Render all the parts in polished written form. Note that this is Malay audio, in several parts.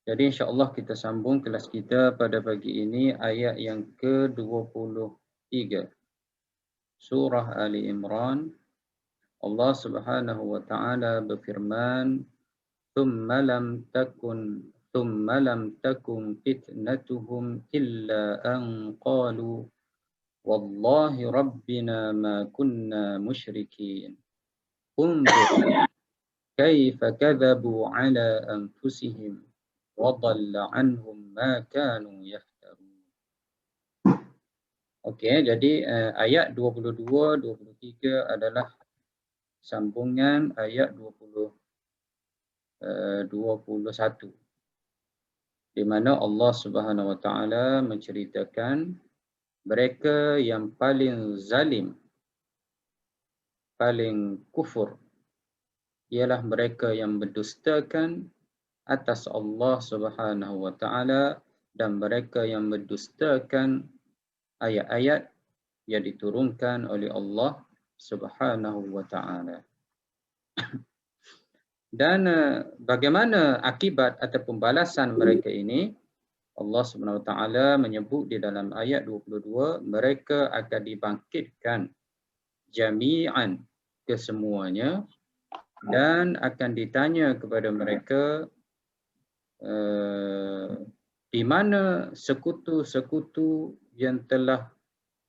Jadi insya-Allah kita sambung kelas kita pada pagi ini ayat yang ke-23. Surah Ali Imran. Allah Subhanahu wa taala berfirman, "Tsumma lam takun fitnatuhum illa an qalu wallahi rabbina ma kunna musyrikin. Unzur kaifa kadzabu ala anfusihim wa dhalla anhum ma kanu yaftarun." Okey, jadi ayat 22, 23 adalah sambungan ayat 21, di mana Allah Subhanahu wa taala menceritakan mereka yang paling zalim, paling kufur, ialah mereka yang mendustakan atas Allah Subhanahu wa taala dan mereka yang mendustakan ayat-ayat yang diturunkan oleh Allah Subhanahu wa taala. Dan bagaimana akibat ataupun balasan mereka ini? Allah Subhanahu wa taala menyebut di dalam ayat 22, mereka akan dibangkitkan jami'an, kesemuanya, dan akan ditanya kepada mereka di mana sekutu-sekutu yang telah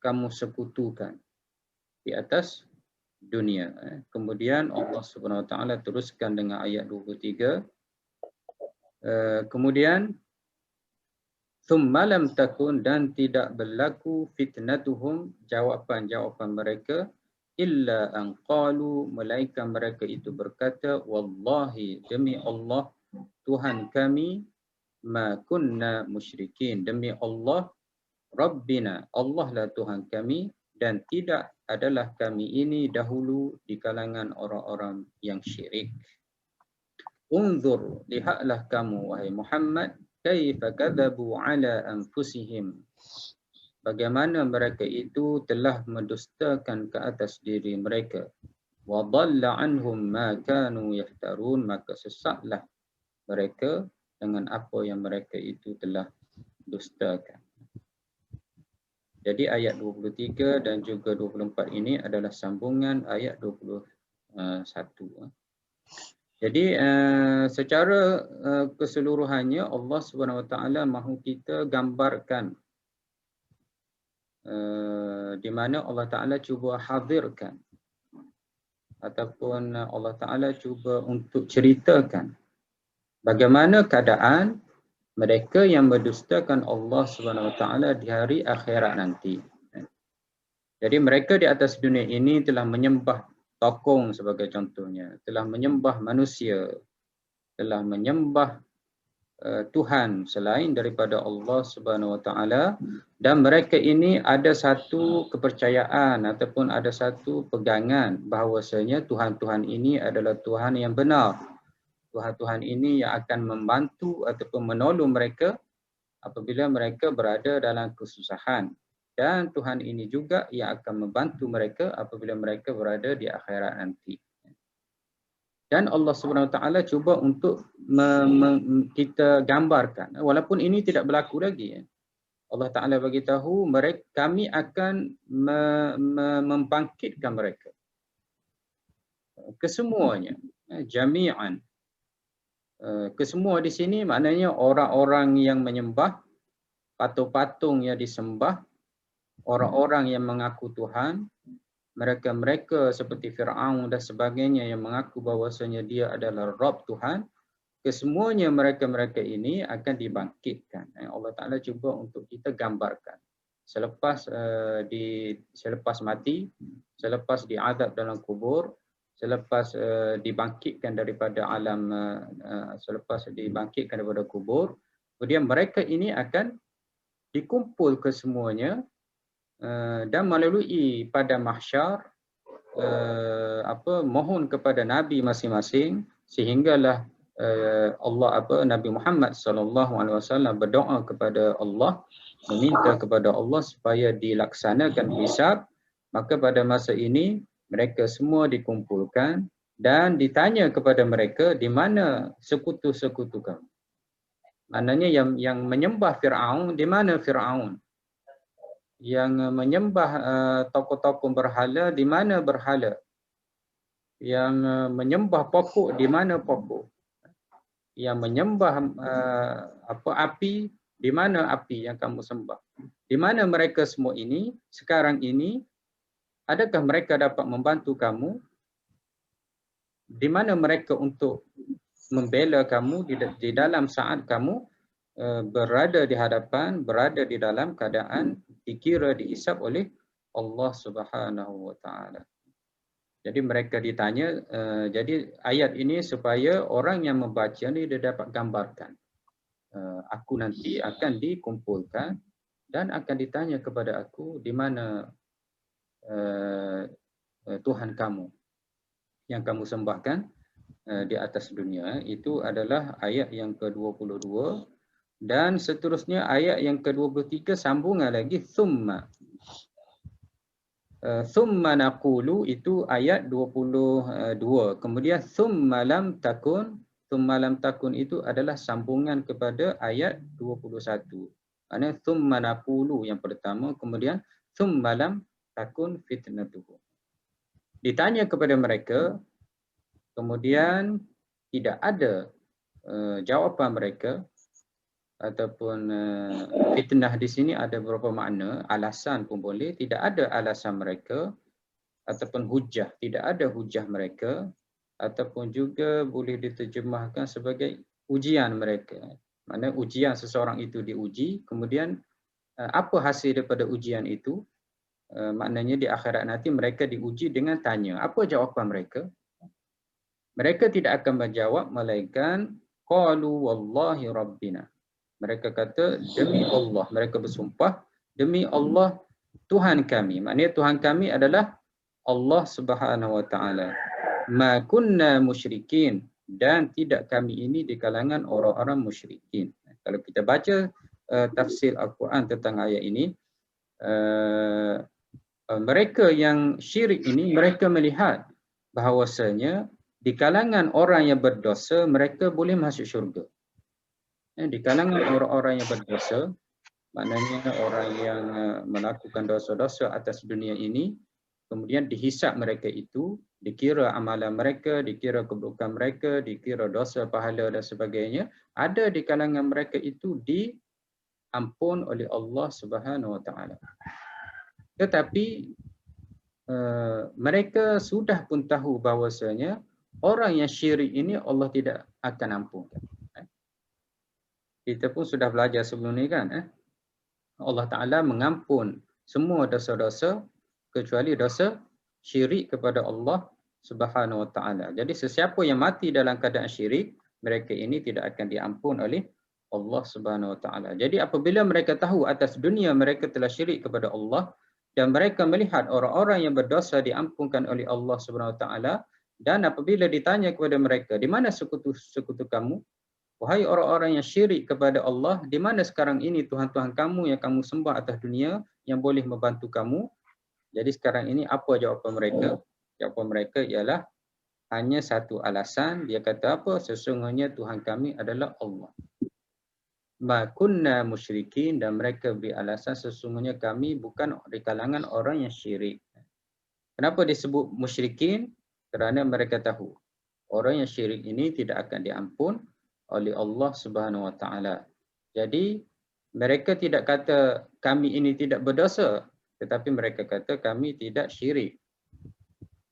kamu sekutukan di atas dunia. Kemudian Allah Subhanahu wa taala teruskan dengan ayat 23. Kemudian thumma lam takun, dan tidak berlaku fitnatuhum, jawapan-jawapan mereka, illa an qalu, melainkan mereka itu berkata, wallahi, demi Allah Tuhan kami, ma kunna musyrikin, demi Allah Rabbina, Allah lah Tuhan kami, dan tidak adalah kami ini dahulu di kalangan orang-orang yang syirik. Unzur, lihatlah kamu wahai Muhammad, kaifa kadzabu ala anfusihim, bagaimana mereka itu telah mendustakan ke atas diri mereka. Wa dhalla anhum ma kanu yaftarun, maka sesatlah mereka dengan apa yang mereka itu telah dustakan. Jadi ayat 23 dan juga 24 ini adalah sambungan ayat 21. Jadi secara keseluruhannya Allah Subhanahu wa taala mahu kita gambarkan di mana Allah Taala cuba hadirkan ataupun Allah Taala cuba untuk ceritakan bagaimana keadaan mereka yang mendustakan Allah Subhanahu wa taala di hari akhirat nanti. Jadi mereka di atas dunia ini telah menyembah tokong sebagai contohnya, telah menyembah manusia, telah menyembah Tuhan selain daripada Allah Subhanahu wa taala, dan mereka ini ada satu kepercayaan ataupun ada satu pegangan bahawasanya Tuhan-Tuhan ini adalah Tuhan yang benar. Tuhan-Tuhan ini yang akan membantu ataupun menolong mereka apabila mereka berada dalam kesusahan, dan Tuhan ini juga yang akan membantu mereka apabila mereka berada di akhirat nanti. Dan Allah Subhanahu Wa Taala cuba untuk kita gambarkan, walaupun ini tidak berlaku lagi. Allah Taala bagi tahu mereka, kami akan membangkitkan mereka kesemuanya, jami'an. Kesemua di sini maknanya orang-orang yang menyembah patung-patung yang disembah, orang-orang yang mengaku Tuhan, mereka-mereka seperti Fir'aun dan sebagainya yang mengaku bahawasanya dia adalah Rabb Tuhan, kesemuanya mereka-mereka ini akan dibangkitkan. Allah Ta'ala cuba untuk kita gambarkan. Selepas mati, selepas diazab dalam kubur, selepas dibangkitkan daripada alam, selepas dibangkitkan daripada kubur, kemudian mereka ini akan dikumpul kesemuanya dan melalui pada mahsyar mohon kepada nabi masing-masing, sehinggalah Nabi Muhammad SAW berdoa kepada Allah, meminta kepada Allah supaya dilaksanakan hisab. Maka pada masa ini mereka semua dikumpulkan dan ditanya kepada mereka, di mana sekutu-sekutu kamu? Maknanya yang menyembah Fir'aun, di mana Fir'aun? Yang menyembah tokoh-tokoh berhala, di mana berhala? Yang menyembah pokok, di mana pokok? Yang menyembah api, di mana api yang kamu sembah? Di mana mereka semua ini sekarang ini? Adakah mereka dapat membantu kamu? Di mana mereka untuk membela kamu di dalam saat kamu berada di hadapan, berada di dalam keadaan dikira dihisap oleh Allah Subhanahu wa taala. Jadi mereka ditanya, jadi ayat ini supaya orang yang membaca ni dia dapat gambarkan. Aku nanti akan dikumpulkan dan akan ditanya kepada aku di mana Tuhan kamu yang kamu sembahkan di atas dunia. Itu adalah ayat yang ke-22 dan seterusnya ayat yang ke-23 sambungan lagi thumma. Thumma naqulu itu ayat 22. Kemudian thumma lam takun itu adalah sambungan kepada ayat 21. Maknanya thumma naqulu yang pertama, kemudian thumma lam takun fitnatuhum. Ditanya kepada mereka, kemudian tidak ada jawapan mereka ataupun fitnah di sini ada beberapa makna, alasan pun boleh, tidak ada alasan mereka ataupun hujah, tidak ada hujah mereka ataupun juga boleh diterjemahkan sebagai ujian mereka. Maknanya ujian seseorang itu diuji, kemudian apa hasil daripada ujian itu? Maknanya di akhirat nanti mereka diuji dengan tanya. Apa jawapan mereka? Mereka tidak akan menjawab melainkan qalu wallahi rabbina. Mereka kata demi Allah, mereka bersumpah demi Allah Tuhan kami. Maknanya Tuhan kami adalah Allah Subhanahu wa taala. Ma kunna musyrikin, dan tidak kami ini di kalangan orang-orang musyrikin. Kalau kita baca tafsir Al-Quran tentang ayat ini, mereka yang syirik ini, mereka melihat bahawasanya di kalangan orang yang berdosa, mereka boleh masuk syurga. Di kalangan orang-orang yang berdosa, maknanya orang yang melakukan dosa-dosa atas dunia ini, kemudian dihisap mereka itu, dikira amalan mereka, dikira keburukan mereka, dikira dosa, pahala dan sebagainya, ada di kalangan mereka itu diampun oleh Allah Subhanahu wa taala. Tetapi mereka sudah pun tahu bahawasanya orang yang syirik ini Allah tidak akan ampunkan. Kita pun sudah belajar sebelum ni kan. Allah Ta'ala mengampun semua dosa-dosa kecuali dosa syirik kepada Allah Subhanahu Wa Ta'ala. Jadi sesiapa yang mati dalam keadaan syirik, mereka ini tidak akan diampun oleh Allah Subhanahu Wa Ta'ala. Jadi apabila mereka tahu atas dunia mereka telah syirik kepada Allah, dan mereka melihat orang-orang yang berdosa diampunkan oleh Allah Subhanahu Wa Ta'ala, dan apabila ditanya kepada mereka, di mana sekutu kamu? Wahai orang-orang yang syirik kepada Allah, di mana sekarang ini Tuhan-Tuhan kamu yang kamu sembah atas dunia yang boleh membantu kamu? Jadi sekarang ini apa jawapan mereka? Jawapan mereka ialah hanya satu alasan. Dia kata apa? Sesungguhnya Tuhan kami adalah Allah. Ma kunna musyrikin, dan mereka beri alasan sesungguhnya kami bukan di kalangan orang yang syirik. Kenapa disebut musyrikin? Kerana mereka tahu orang yang syirik ini tidak akan diampun oleh Allah Subhanahu Wa Taala. Jadi mereka tidak kata kami ini tidak berdosa, tetapi mereka kata kami tidak syirik.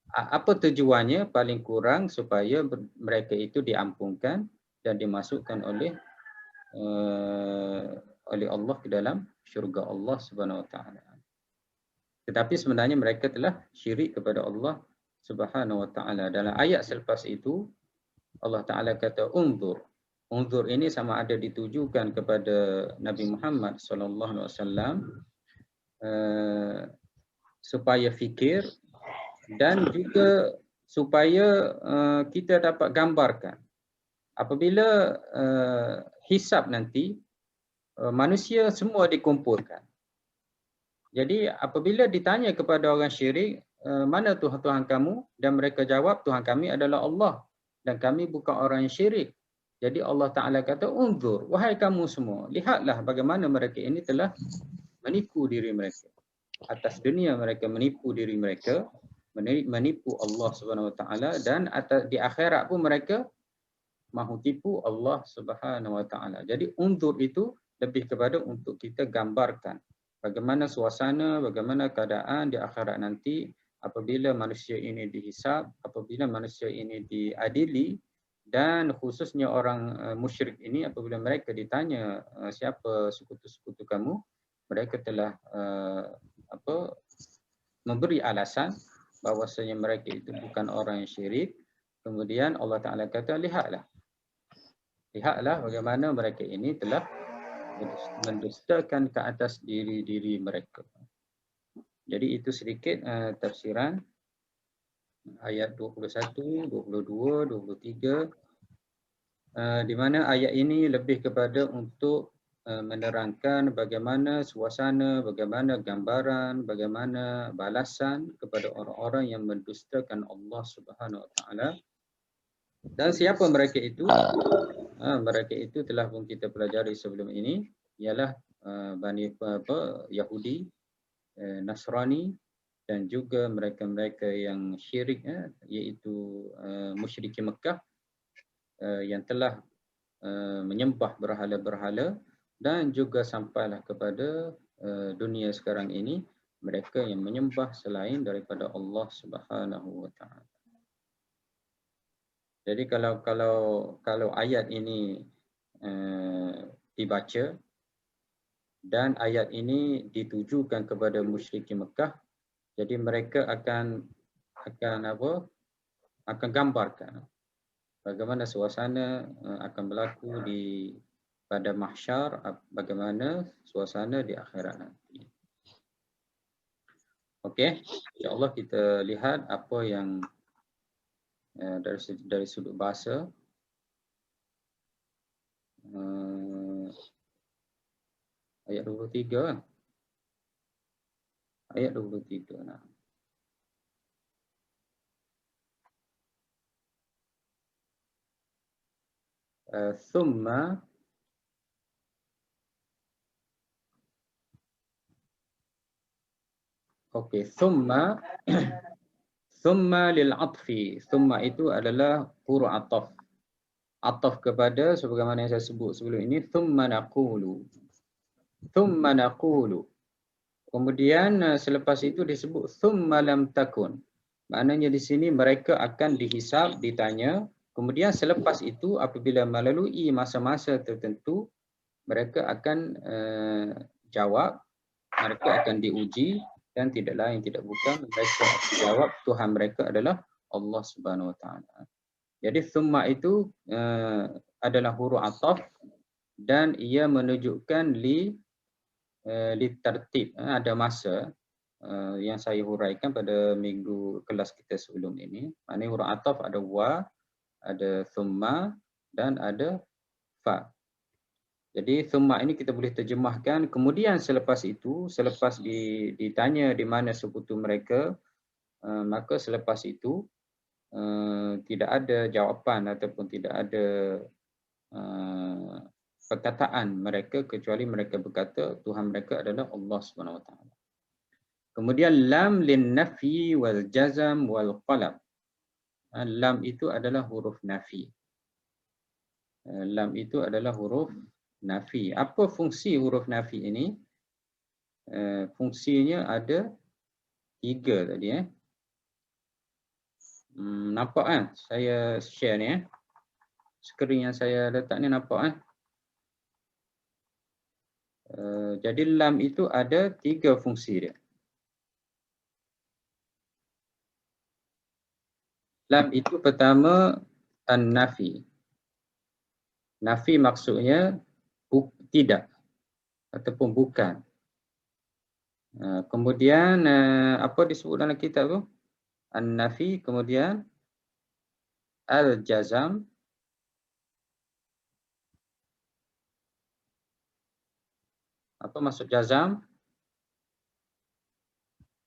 Apa tujuannya? Paling kurang supaya mereka itu diampunkan dan dimasukkan oleh Allah ke dalam syurga Allah Subhanahu Wa Taala. Tetapi sebenarnya mereka telah syirik kepada Allah Subhanahu Wa Taala. Dalam ayat selepas itu Allah Taala kata unzur. Unzur ini sama ada ditujukan kepada Nabi Muhammad sallallahu alaihi wasallam supaya fikir, dan juga supaya kita dapat gambarkan apabila hisab nanti manusia semua dikumpulkan. Jadi apabila ditanya kepada orang syirik, mana Tuhan kamu? Dan mereka jawab, Tuhan kami adalah Allah dan kami bukan orang yang syirik. Jadi Allah Ta'ala kata, unzur, wahai kamu semua, lihatlah bagaimana mereka ini telah menipu diri mereka. Atas dunia mereka menipu diri mereka, menipu Allah Subhanahu Wa Ta'ala, dan atas, di akhirat pun mereka mahu tipu Allah Subhanahu Wa Ta'ala. Jadi unzur itu lebih kepada untuk kita gambarkan bagaimana suasana, bagaimana keadaan di akhirat nanti apabila manusia ini dihisab, apabila manusia ini diadili, dan khususnya orang musyrik ini apabila mereka ditanya siapa sekutu-sekutu kamu, mereka telah memberi alasan bahwasanya mereka itu bukan orang yang syirik. Kemudian Allah Ta'ala kata, lihatlah bagaimana mereka ini telah mendustakan ke atas diri-diri mereka. Jadi itu sedikit tafsiran ayat 21, 22, 23, di mana ayat ini lebih kepada untuk menerangkan bagaimana suasana, bagaimana gambaran, bagaimana balasan kepada orang-orang yang mendustakan Allah Subhanahu Wa Taala. Dan siapa mereka itu? Mereka itu telah pun kita pelajari sebelum ini, ialah Bani Yahudi, Nasrani, dan juga mereka-mereka yang syirik, iaitu musyrikin Mekah yang telah menyembah berhala-berhala, dan juga sampailah kepada dunia sekarang ini mereka yang menyembah selain daripada Allah Subhanahu Wa Taala. Jadi kalau ayat ini dibaca dan ayat ini ditujukan kepada musyrikin Mekah, jadi mereka akan gambarkan bagaimana suasana akan berlaku pada mahsyar, bagaimana suasana di akhirat nanti. Okey, insya-Allah kita lihat apa yang dari sudut bahasa. Ayat 23. Ayat 23. Nah. Thumma thumma thumma lil atfi. Thumma itu adalah huruf ataf. Ataf kepada sebagaimana yang saya sebut sebelum ini, thumma naqulu. Thumma naqulu. Kemudian selepas itu disebut thumma lam takun. Maknanya di sini mereka akan dihisab, ditanya. Kemudian selepas itu apabila melalui masa-masa tertentu, mereka akan jawab, mereka akan diuji, dan tidak lain tidak bukan mereka jawab Tuhan mereka adalah Allah Subhanahu Wa Taala. Jadi thumma itu adalah huruf ataf dan ia menunjukkan li tertib. Ada masa yang saya huraikan pada minggu kelas kita sebelum ini. Maknanya huruf ataf ada wa, ada thumma, dan ada fa. Jadi thumma ini kita boleh terjemahkan kemudian selepas itu, selepas ditanya di mana sekutu mereka, maka selepas itu tidak ada jawapan ataupun tidak ada perkataan mereka kecuali mereka berkata Tuhan mereka adalah Allah Subhanahu Wa Taala. Kemudian lam lin nafi wal jazam wal qalab. Lam itu adalah huruf nafi. Lam itu adalah huruf nafi. Apa fungsi huruf nafi ini? Fungsinya ada 3 tadi. Nampak kan? Saya share ni. Skrin yang saya letak ni nampak. Jadi lam itu ada 3 fungsi dia. Lam itu pertama an-nafi. Nafi maksudnya tidak ataupun bukan. Kemudian apa disebut dalam kitab tu? An-nafi, kemudian al-jazam, apa maksud jazam?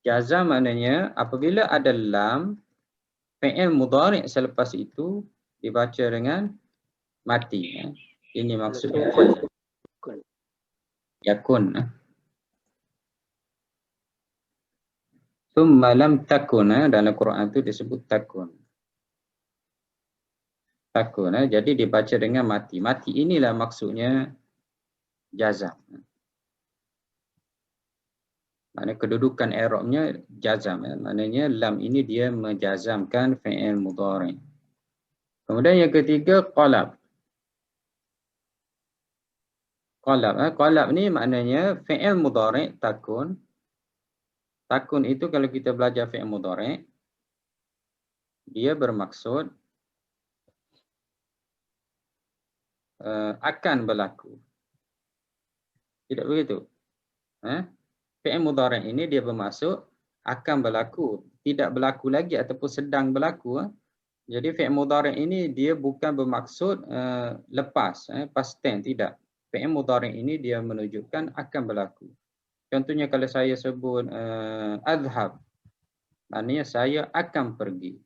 Jazam maknanya apabila ada lam, fi'il mudhari' selepas itu dibaca dengan mati. Ini maksudnya Kun. yakun. Thumma lam takun, dalam Quran itu disebut takun. Takun, jadi dibaca dengan mati. Mati inilah maksudnya jazam. Maknanya kedudukan i'rabnya jazam. Maknanya lam ini dia menjazamkan fi'il mudhari'. Kemudian yang ketiga qalab. Qalab ni maknanya fi'il mudhari' takun. Takun itu kalau kita belajar fi'il mudhari', dia bermaksud akan berlaku. Tidak begitu? Fi'il mudhari' ini dia bermaksud akan berlaku, tidak berlaku lagi ataupun sedang berlaku. Jadi fi'il mudhari' ini dia bukan bermaksud lepas, past tense, tidak. Fi'il mudhari' ini dia menunjukkan akan berlaku. Contohnya kalau saya sebut adhab, maknanya saya akan pergi.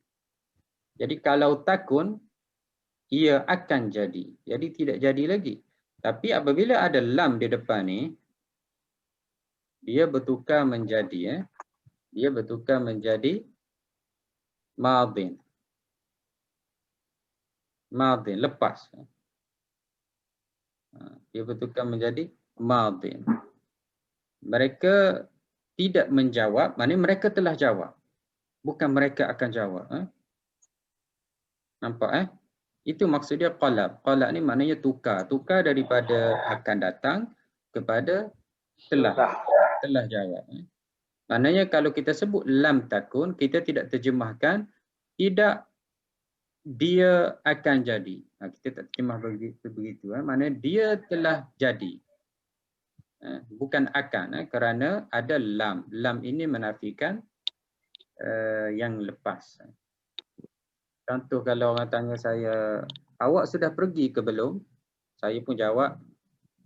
Jadi kalau takun, ia akan jadi. Jadi tidak jadi lagi. Tapi apabila ada lam di depan ni, dia bertukar menjadi madin. Madin, lepas. Dia bertukar menjadi madin. Mereka tidak menjawab, maknanya mereka telah jawab. Bukan mereka akan jawab. Nampak? Itu maksud dia qalab. Qalab ni maknanya tukar. Tukar daripada akan datang kepada telah jawab. Maknanya kalau kita sebut lam takun, kita tidak terjemahkan tidak dia akan jadi. Kita tak terjemah begitu. Maknanya dia telah jadi. Bukan akan, kerana ada lam. Lam ini menafikan yang lepas. Contoh kalau orang tanya saya, awak sudah pergi ke belum? Saya pun jawab,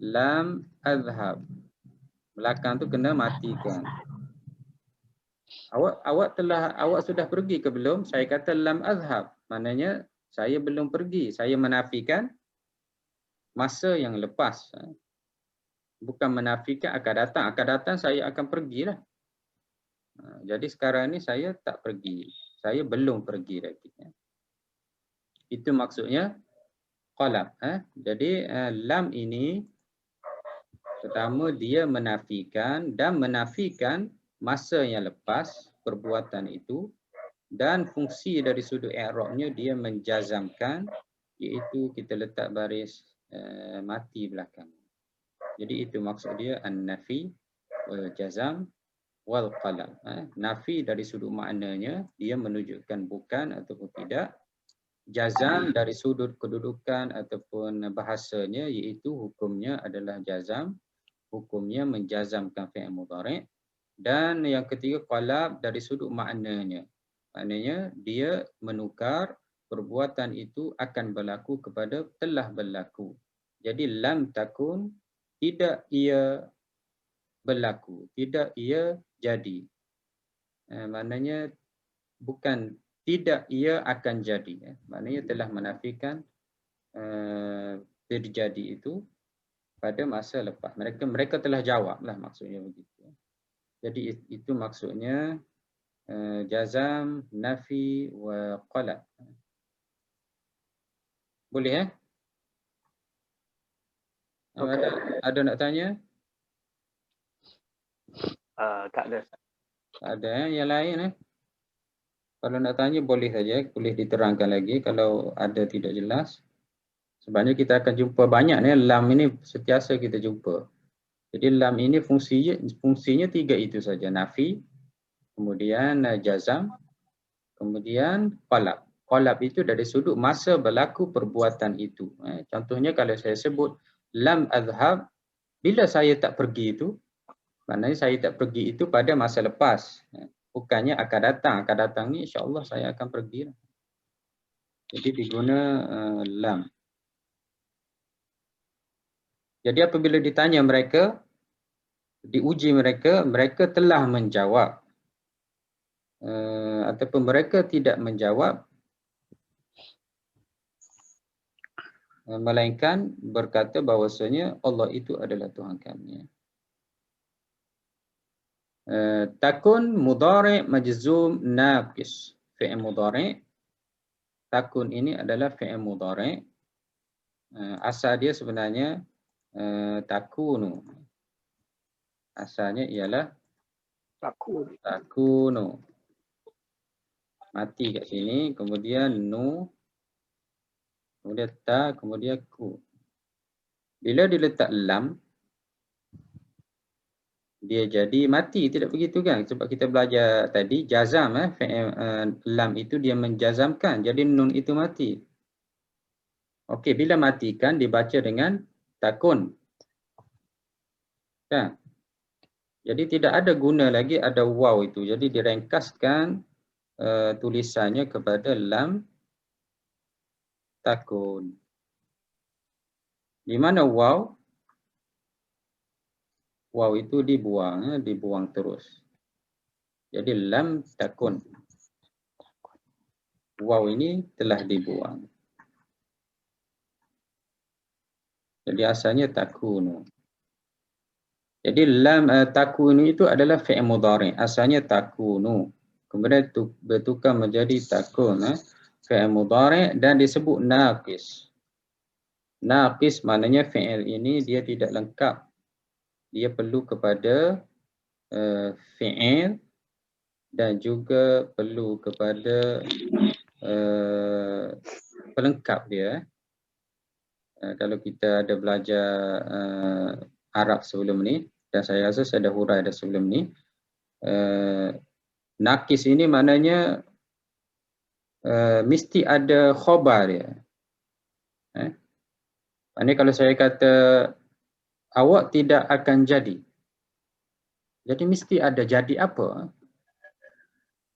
lam azhab. Belakang tu kena matikan. Awak sudah pergi ke belum? Saya kata lam azhab. Maknanya saya belum pergi. Saya menafikan masa yang lepas. Bukan menafikan akan datang. Akan datang saya akan pergilah. Jadi sekarang ni saya tak pergi. Saya belum pergi lagi. Itu maksudnya qalab. Jadi lam ini pertama dia menafikan dan menafikan masa yang lepas perbuatan itu, dan fungsi dari sudut i'rabnya dia menjazamkan, iaitu kita letak baris mati belakang. Jadi itu maksud dia an-nafi wal jazam wal qalab. Nafi dari sudut maknanya dia menunjukkan bukan ataupun tidak. Jazam dari sudut kedudukan ataupun bahasanya, iaitu hukumnya adalah jazam. Hukumnya menjazamkan fi'il mudhari'. Dan yang ketiga qalab dari sudut maknanya. Maknanya dia menukar perbuatan itu akan berlaku kepada telah berlaku. Jadi lam takun, tidak ia berlaku, tidak ia jadi. Maknanya bukan tidak ia akan jadi. Maknanya telah menafikan terjadi itu pada masa lepas. Mereka telah jawablah, maksudnya begitu. Jadi itu maksudnya jazam, nafi wa qalab. Boleh Okay. Ada nak tanya? Tak ada. Ada yang lain Kalau nak tanya boleh saja, boleh diterangkan lagi kalau ada tidak jelas. Sebenarnya kita akan jumpa banyak lam ini sentiasa kita jumpa. Jadi lam ini fungsinya tiga itu saja, nafi, kemudian jazam, kemudian qalab. Qalab itu dari sudut masa berlaku perbuatan itu. Contohnya kalau saya sebut lam azhab, bila saya tak pergi itu, maknanya saya tak pergi itu pada masa lepas. Bukannya akan datang. Akan datang ni insya-Allah saya akan pergi. Jadi diguna lam. Jadi apabila ditanya mereka, diuji mereka, mereka telah menjawab. Ataupun mereka tidak menjawab. melainkan berkata bahawasanya Allah itu adalah Tuhan kami. Takun mudhari' majzum naqis. Fi'il mudhari'. Takun ini adalah fi'il mudhari'. Asal dia sebenarnya takunu. Asalnya ialah takunu. Mati kat sini, kemudian nu, kemudian ta, kemudian ku. Bila diletak lam, dia jadi mati, tidak begitu kan? Sebab kita belajar tadi, jazam, lam itu dia menjazamkan, jadi nun itu mati. Okey, bila matikan dibaca dengan takun. Kan? Jadi tidak ada guna lagi ada waw itu. Jadi direngkaskan tulisannya kepada lam takun. Di mana waw? Waw itu dibuang terus. Jadi lam takun. Waw ini telah dibuang. Jadi asalnya takunu. Jadi lam takunu itu adalah fi'il mudhari'. Asalnya takunu. Kemudian bertukar menjadi takun, fi'il mudhari' dan disebut naqis. Naqis maknanya fi'il ini dia tidak lengkap. Dia perlu kepada fi'il dan juga perlu kepada pelengkap dia. Kalau kita ada belajar Arab sebelum ni, dan saya rasa saya dah hurai dah sebelum ni, nakis ini maknanya mesti ada khobar dia. Maknanya kalau saya kata awak tidak akan jadi, jadi mesti ada jadi apa.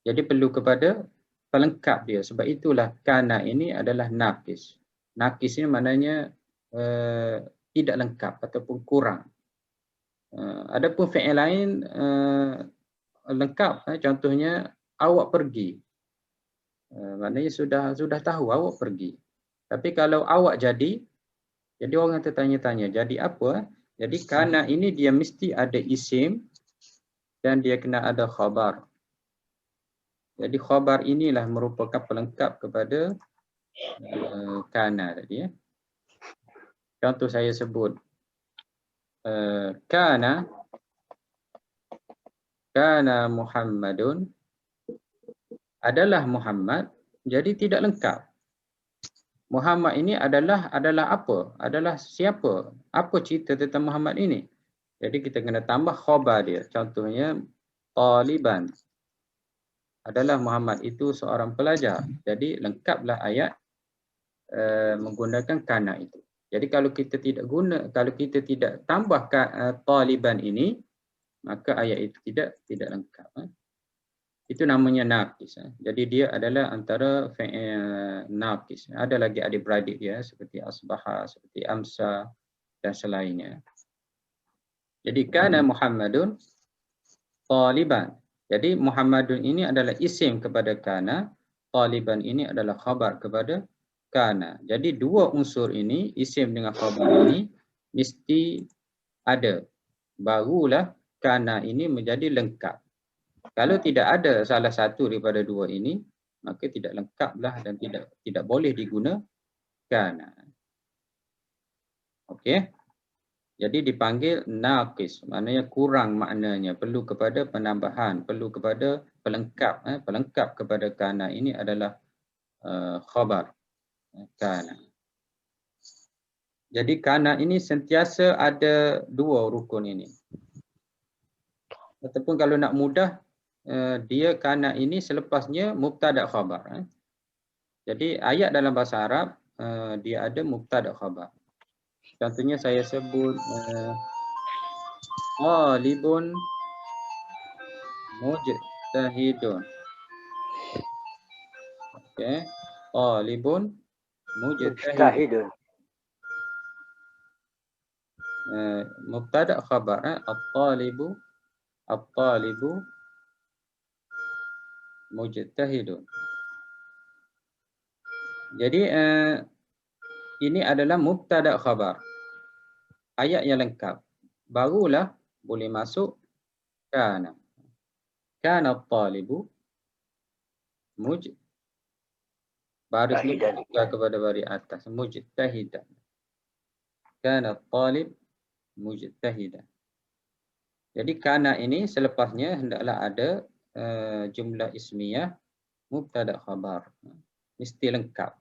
Jadi perlu kepada pelengkap dia. Sebab itulah kana ini adalah nakis. Nakis ini maknanya tidak lengkap ataupun kurang. Adapun fi'il lain lengkap. Contohnya awak pergi. Maknanya sudah tahu awak pergi. Tapi kalau awak jadi orang tertanya-tanya, jadi apa? Jadi kana ini dia mesti ada isim dan dia kena ada khabar. Jadi khabar inilah merupakan pelengkap kepada kana tadi. Contoh saya sebut kana Muhammadun, adalah Muhammad, jadi tidak lengkap. Muhammad ini adalah apa? Adalah siapa? Apa cerita tentang Muhammad ini? Jadi kita kena tambah khabar dia. Contohnya taliban. Adalah Muhammad itu seorang pelajar. Jadi lengkaplah ayat menggunakan kana itu. Jadi kalau kita tidak tambah taliban ini, maka ayat itu tidak lengkap. Itu namanya naqis. Jadi dia adalah antara naqis. Ada lagi adik-beradik dia seperti asbaha, seperti amsa dan selainnya. Jadi kana Muhammadun taliban. Jadi Muhammadun ini adalah isim kepada kana, taliban ini adalah khabar kepada kana. Jadi dua unsur ini, isim dengan khabar ini mesti ada. Barulah kana ini menjadi lengkap. Kalau tidak ada salah satu daripada dua ini, maka tidak lengkaplah dan tidak boleh digunakan. Okey. Jadi dipanggil naqis, maknanya kurang maknanya, perlu kepada penambahan, perlu kepada pelengkap. Pelengkap kepada kana ini adalah khabar kana. Jadi kana ini sentiasa ada dua rukun ini. Ataupun kalau nak mudah, dia kana ini selepasnya mubtada khabar. Jadi ayat dalam bahasa Arab dia ada mubtada khabar. Contohnya saya sebut talibun mujtahidun. Okey, talibun mujtahidun. Mubtada khabar at-talibu mujtahidun. Jadi ini adalah mubtada khabar. Ayat yang lengkap. Barulah boleh masuk kana. Kana at-talibu baris ni Tahidan. kepada baris atas. Mujtahidan. Kana at-talib mujtahidan. Jadi kana ini selepasnya hendaklah ada jumlah ismiyah mubtada khabar. Mesti lengkap.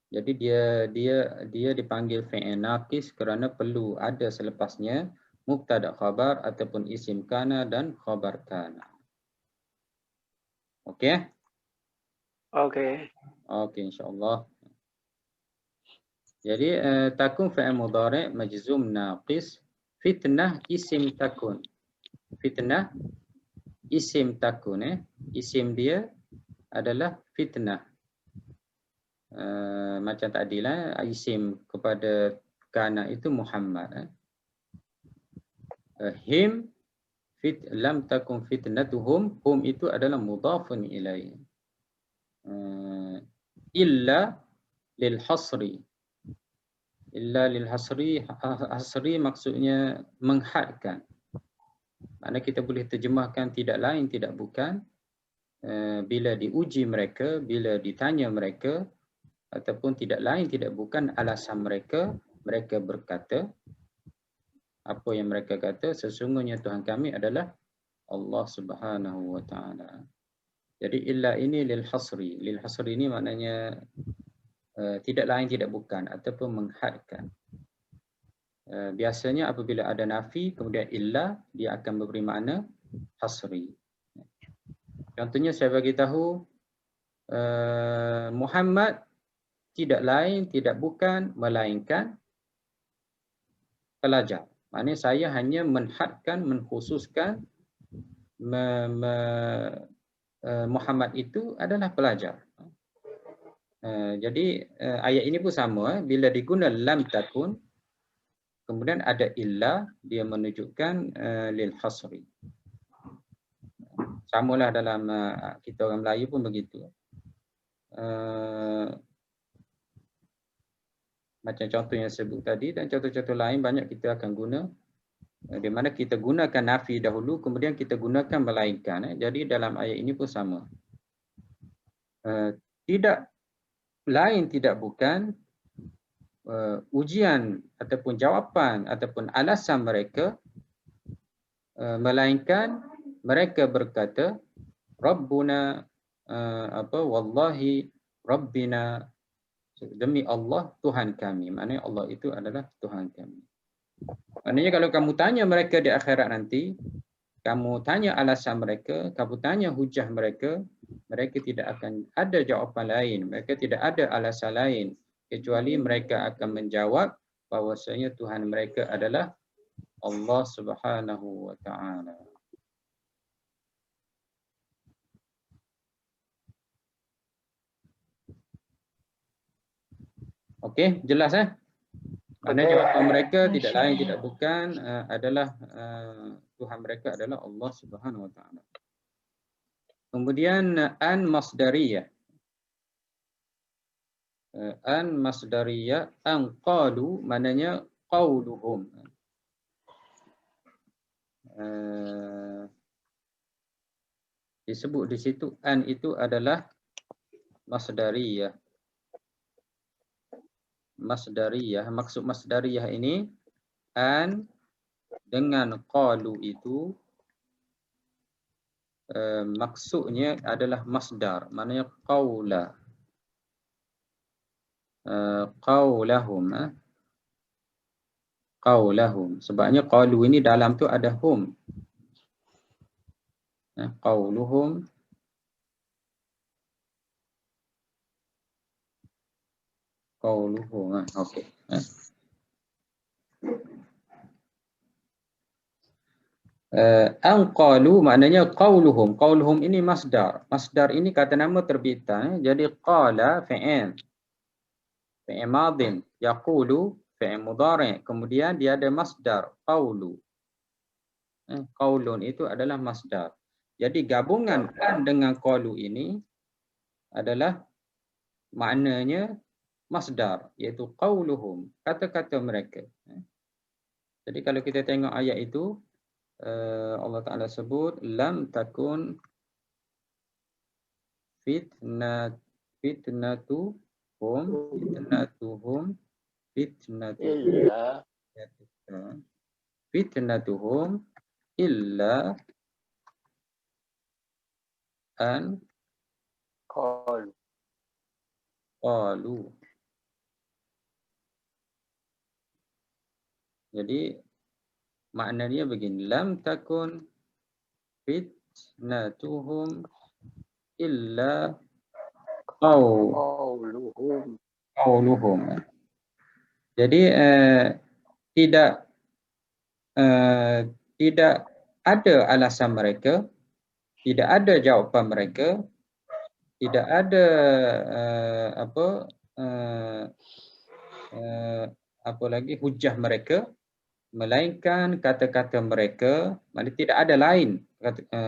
Jadi dia dipanggil fi'il naqis kerana perlu ada selepasnya mubtada khabar ataupun isim kana dan khabar kana. Okey? Okey. Okey, insya-Allah. Jadi takun fi'il mudhari' majzum naqis, fitnah isim takun. Fitnah isim takun, isim dia adalah fitnah. Macam tadilah isim kepada kana itu Muhammad. Him lam takun fitnatuhum, hum itu adalah mudhafun ilaih. Illa lil hasri. Illa lil hasri, hasri maksudnya menghadkan. Maknanya kita boleh terjemahkan tidak lain tidak bukan bila diuji mereka, bila ditanya mereka, ataupun tidak lain tidak bukan alasan mereka, mereka berkata, apa yang mereka kata, sesungguhnya Tuhan kami adalah Allah Subhanahu wa taala. Jadi illa ini lil hasri. Lil hasri ini maknanya tidak lain tidak bukan ataupun menghadkan. Biasanya apabila ada nafi kemudian illa, dia akan memberi makna hasri. Contohnya saya bagi tahu Muhammad tidak lain tidak bukan melainkan pelajar. Maknanya saya hanya menhadkan, mengkhususkan Muhammad itu adalah pelajar. Jadi ayat ini pun sama. Bila diguna lam takun, kemudian ada illa, dia menunjukkan lil hasri. Samalah dalam kita orang Melayu pun begitu. Macam contoh yang saya sebut tadi dan contoh-contoh lain banyak kita akan guna. Di mana kita gunakan nafi dahulu, kemudian kita gunakan melainkan. Jadi dalam ayat ini pun sama. Tidak lain tidak bukan ujian ataupun jawapan ataupun alasan mereka, melainkan mereka berkata Rabbuna wallahi Rabbina, demi Allah Tuhan kami. Maknanya Allah itu adalah Tuhan kami. Maknanya kalau kamu tanya mereka di akhirat nanti, kamu tanya alasan mereka, kamu tanya hujah mereka, mereka tidak akan ada jawapan lain, mereka tidak ada alasan lain kecuali mereka akan menjawab bahwasanya Tuhan mereka adalah Allah Subhanahu wa taala. Okey, jelas Maknanya jawapan mereka tidak lain tidak bukan adalah Tuhan mereka adalah Allah Subhanahu wa taala. Kemudian an masdariyah. An masdariyah an qalu maknanya qauluhum. Disebut di situ an itu adalah masdariyah. Masdariyah, maksud masdariyah ini an dengan qalu itu maksudnya adalah masdar, maknanya qaula. Qaulahum, qaulahum. Sebabnya qalu ini dalam tu ada hum. Qauluhum, qauluhum. Okey. An qalu maknanya qauluhum. Qauluhum ini masdar. Masdar ini kata nama terbitan. Jadi qala fi'il. Fi'il madin. Yaqulu fi'il mudhari'. Kemudian dia ada masdar. Qaulu. Qaulun itu adalah masdar. Jadi gabungan an dengan qalu ini adalah maknanya masdar, iaitu qauluhum, kata-kata mereka. Jadi kalau kita tengok ayat itu, Allah Ta'ala sebut, lam takun fitnatuhum Illa illa an qalu. qalu. Jadi maknanya begini, lam takun fitnatuhum illa Qauluhum. qauluhum. Jadi tidak ada alasan mereka, tidak ada jawapan mereka, tidak ada apa lagi hujah mereka, melainkan kata-kata mereka, maknanya tidak ada lain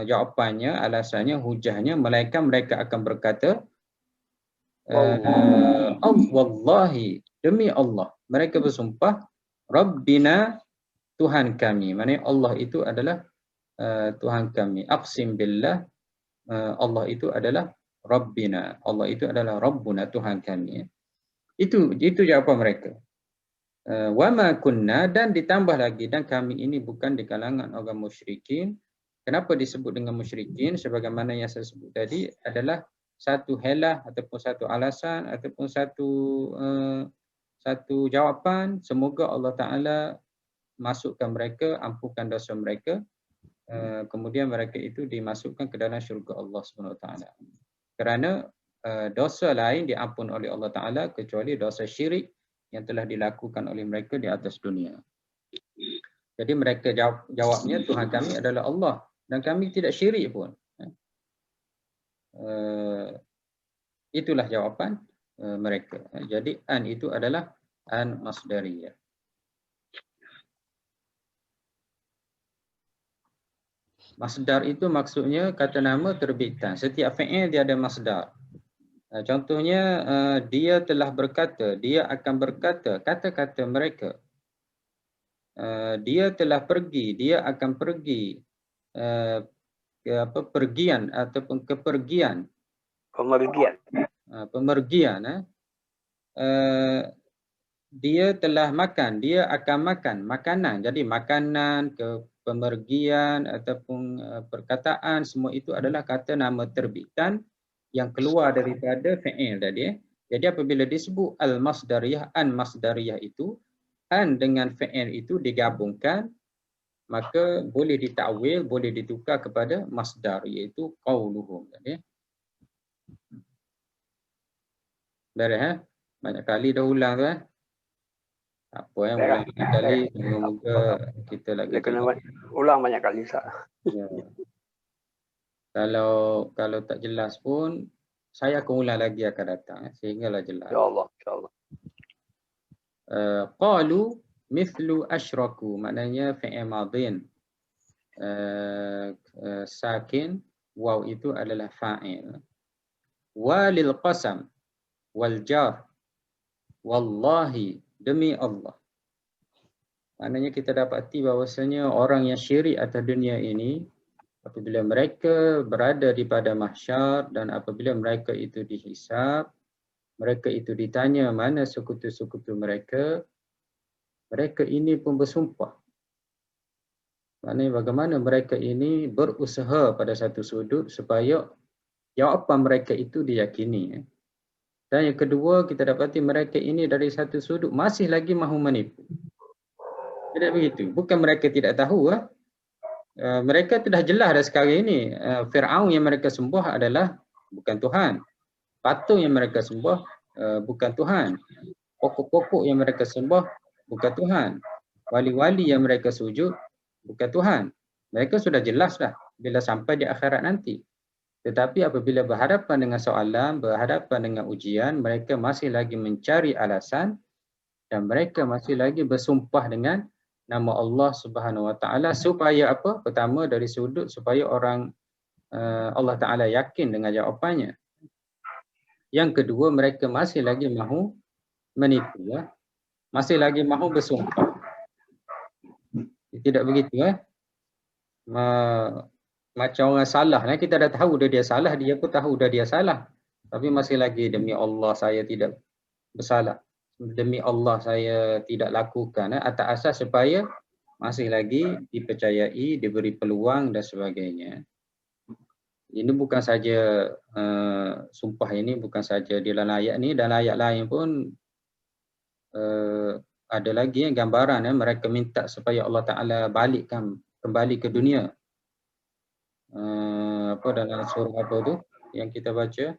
jawapannya, alasannya, hujahnya, melainkan mereka akan berkata, wallahi, demi Allah, mereka bersumpah, Rabbina, Tuhan kami. Maknanya Allah itu adalah Tuhan kami. Aqsim billah, Allah itu adalah Rabbina. Allah itu adalah Rabbuna, Tuhan kami. Itu jawapan mereka. Wa ma kunna, dan ditambah lagi, dan kami ini bukan di kalangan orang musyrikin. Kenapa disebut dengan musyrikin? Sebagaimana yang saya sebut tadi, adalah satu helah ataupun satu alasan ataupun satu jawapan. Semoga Allah Ta'ala masukkan mereka, ampunkan dosa mereka, kemudian mereka itu dimasukkan ke dalam syurga Allah SWT. Kerana dosa lain diampun oleh Allah Ta'ala kecuali dosa syirik yang telah dilakukan oleh mereka di atas dunia. Jadi mereka jawabnya, Tuhan kami adalah Allah dan kami tidak syirik pun. Itulah jawapan mereka. Jadi an itu adalah an masdariyah. Masdar itu maksudnya kata nama terbitan. Setiap fi'il dia ada masdar. Contohnya, dia telah berkata, dia akan berkata, kata-kata mereka. Dia telah pergi, dia akan pergi. Pergian ataupun kepergian. Pemergian. Dia telah makan, dia akan makan. Makanan. Jadi makanan, pemergian ataupun perkataan, semua itu adalah kata nama terbitan yang keluar daripada fi'il tadi. Jadi apabila disebut al-masdariyah, an-masdariyah itu, an dengan fi'il itu digabungkan, maka boleh ditakwil, boleh ditukar kepada masdar, iaitu qauluhum tadi. Beres banyak kali dah ulang tu Apa yang ulang kali, semoga kita lagi kena ulang banyak kali Ustaz. Ya. Kalau tak jelas pun saya akan ulang lagi akan datang sehinggalah jelas. Insya-Allah, insya-Allah. Qalu mithlu asyraku, maknanya fi'il madhin. Sakin, waw itu adalah fa'il. Walil qasam wal jar, wallahi, demi Allah. Maknanya kita dapati bahawasanya orang yang syirik atas dunia ini, apabila mereka berada di pada mahsyar dan apabila mereka itu dihisab, mereka itu ditanya mana sekutu-sekutu mereka, mereka ini pun bersumpah. Maknanya bagaimana mereka ini berusaha pada satu sudut supaya jawapan mereka itu diyakini. Dan yang kedua, kita dapati mereka ini dari satu sudut masih lagi mahu menipu. Tidak begitu. Bukan mereka tidak tahu. Mereka telah jelas dah sekarang ini. Fir'aun yang mereka sembah adalah bukan Tuhan. Patung yang mereka sembah bukan Tuhan. Pokok-pokok yang mereka sembah bukan Tuhan. Wali-wali yang mereka sujud bukan Tuhan. Mereka sudah jelas dah bila sampai di akhirat nanti. Tetapi apabila berhadapan dengan soalan, berhadapan dengan ujian, mereka masih lagi mencari alasan dan mereka masih lagi bersumpah dengan nama Allah Subhanahu Wa Taala supaya apa? Pertama dari sudut supaya orang Allah Taala yakin dengan jawapannya. Yang kedua, mereka masih lagi mahu menipu ya. Masih lagi mahu bersumpah. Tidak begitu macam orang salah kita dah tahu dia salah, dia pun tahu dia salah. Tapi masih lagi demi Allah saya tidak bersalah. Demi Allah saya tidak lakukan atas asas supaya masih lagi dipercayai, diberi peluang dan sebagainya. Ini bukan saja sumpah ini bukan saja di dalam ayat ni, dalam ayat lain pun ada lagi gambaran mereka minta supaya Allah Taala balikkan kembali ke dunia. Apa dalam surah apa tu yang kita baca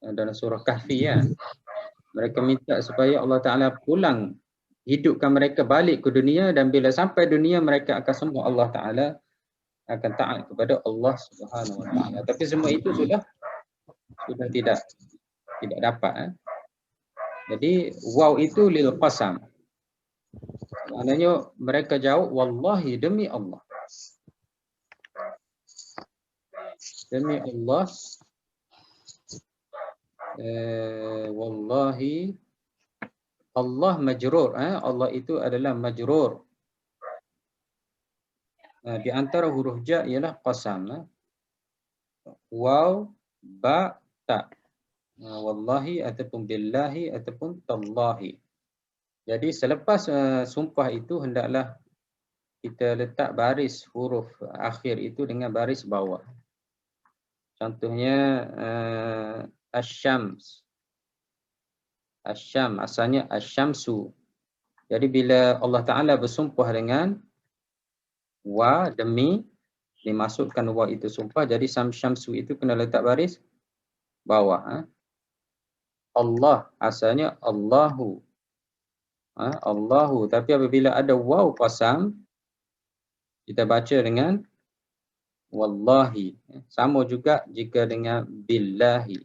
dalam surah Kahfi ya. Mereka minta supaya Allah Taala pulang hidupkan mereka balik ke dunia, dan bila sampai dunia mereka akan sembah Allah Taala, akan taat kepada Allah Subhanahu Wa Taala. Tapi semua itu sudah tidak dapat. Jadi waw itu lil qasam. Maknanya mereka jawab wallahi demi Allah. Demi Allah. Wallahi Allah majrur. Allah itu adalah majrur. Di antara huruf ja ialah qasam. Waw, ba, ta. Wallahi ataupun billahi ataupun tallahi. Jadi selepas sumpah itu hendaklah kita letak baris huruf akhir itu dengan baris bawah. Contohnya asyams. Asyam asalnya asyamsu. Jadi bila Allah Taala bersumpah dengan wa demi, dimasukkan wa itu sumpah, jadi syamsu itu kena letak baris bawah. Allah asalnya Allahu. Allahu, tapi apabila ada waw qasam kita baca dengan wallahi. Sama juga jika dengan billahi